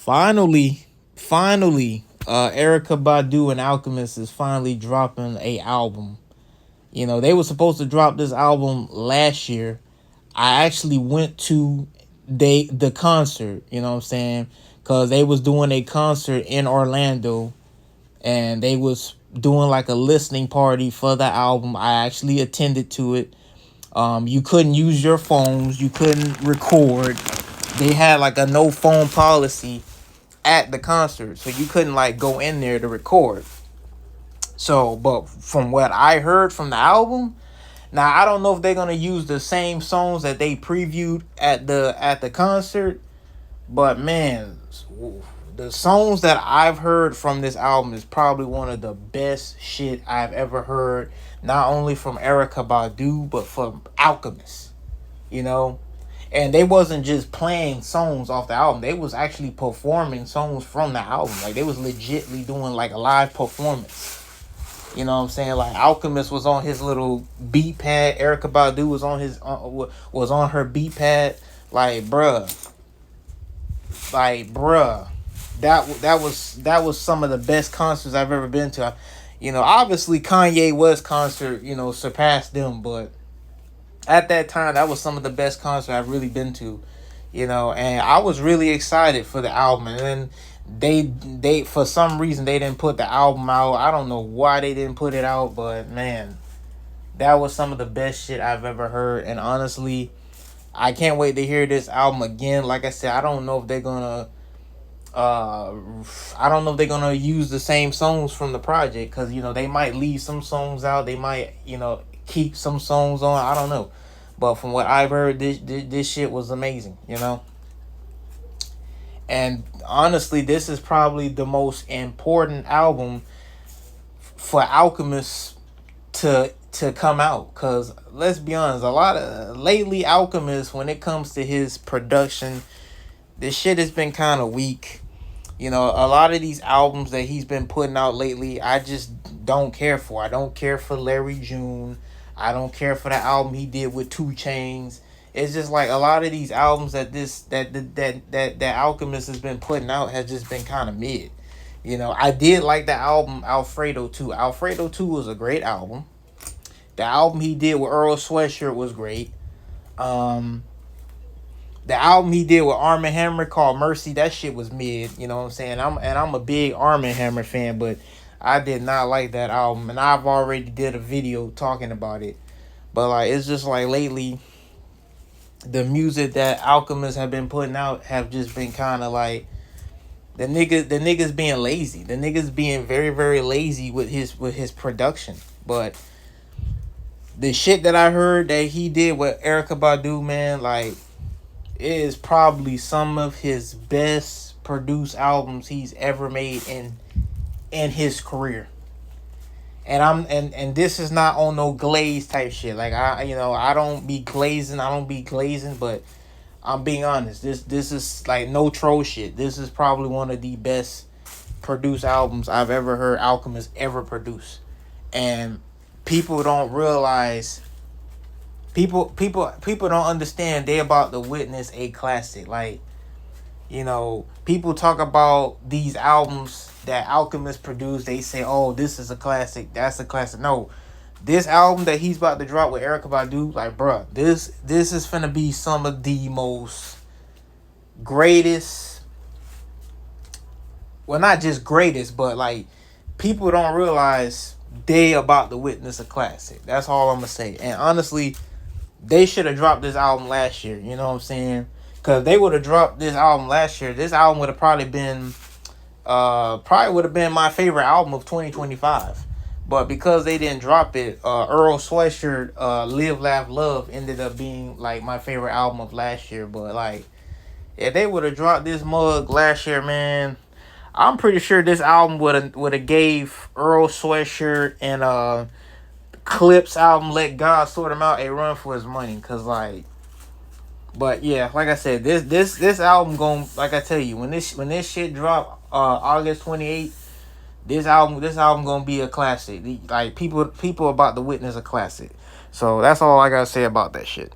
Finally, Erykah Badu and Alchemist is finally dropping a album. You know, they were supposed to drop this album last year. I actually went to the concert, you know what I'm saying? Cause they was doing a concert in Orlando and they was doing like a listening party for the album. I actually attended to it. You couldn't use your phones, you couldn't record. They had like a no phone policy at the concert, so you couldn't like go in there to record. So, but from what I heard from the album, now I don't know if they're gonna use the same songs that they previewed at the concert, but man, the songs that I've heard from this album is probably one of the best shit I've ever heard. Not only from Erykah Badu, but from Alchemist. You know, and they wasn't just playing songs off the album. They was actually performing songs from the album. Like they was legitly doing like a live performance. You know what I'm saying? Like Alchemist was on his little beat pad. Erykah Badu was on his was on her beat pad. Like bruh, that was some of the best concerts I've ever been to. You know, obviously Kanye West concert, you know, surpassed them, but at that time that was some of the best concerts I've really been to. You know, and I was really excited for the album, and then they for some reason they didn't put the album out. I don't know why they didn't put it out, but man, that was some of the best shit I've ever heard. And honestly, I can't wait to hear this album again. Like I said, I don't know if they're gonna I don't know if they're gonna use the same songs from the project, because you know they might leave some songs out, they might, you know, keep some songs on, I don't know. But from what I've heard, this shit was amazing, you know. And honestly, this is probably the most important album for Alchemist to come out, because let's be honest, a lot of lately Alchemist, when it comes to his production, this shit has been kind of weak. You know, a lot of these albums that he's been putting out lately, I just don't care for. I don't care for Larry June. I don't care for the album he did with 2 Chainz. It's just like a lot of these albums that Alchemist has been putting out has just been kind of mid. You know, I did like the album Alfredo 2. Alfredo 2 was a great album. The album he did with Earl Sweatshirt was great. The album he did with Arm& Hammer called Mercy, that shit was mid. You know what I'm saying? I'm a big Arm& Hammer fan, but I did not like that album, and I've already did a video talking about it. But like, it's just like lately, the music that Alchemist have been putting out have just been kind of like the niggas being lazy. The niggas being very, very lazy with his production. But the shit that I heard that he did with Erykah Badu, man, like, it is probably some of his best produced albums he's ever made in his career. And this is not on no glaze type shit. Like, I don't be glazing, but I'm being honest. This is like no troll shit. This is probably one of the best produced albums I've ever heard Alchemist ever produce. And people don't realize, people don't understand they about to witness a classic. Like, you know, people talk about these albums that Alchemist produced. They say, oh, this is a classic, that's a classic. No, this album that he's about to drop with Erykah Badu, like, bruh, this is finna be some of the most greatest, well, not just greatest, but like, people don't realize they about to witness a classic. That's all I'm gonna say. And honestly, they should have dropped this album last year. You know what I'm saying? Because they would have dropped this album last year, this album would have probably would have been my favorite album of 2025. But because they didn't drop it, Earl Sweatshirt, Live, Laugh, Love ended up being like my favorite album of last year. But like, if they would have dropped this mug last year, man, I'm pretty sure this album would have gave Earl Sweatshirt and Clip's album Let God Sort Him Out a run for his money. Cause like, but yeah, like I said, this album gon', like I tell you, when this shit drop August 28th, this album gonna be a classic. Like, people about to witness a classic. So that's all I gotta say about that shit.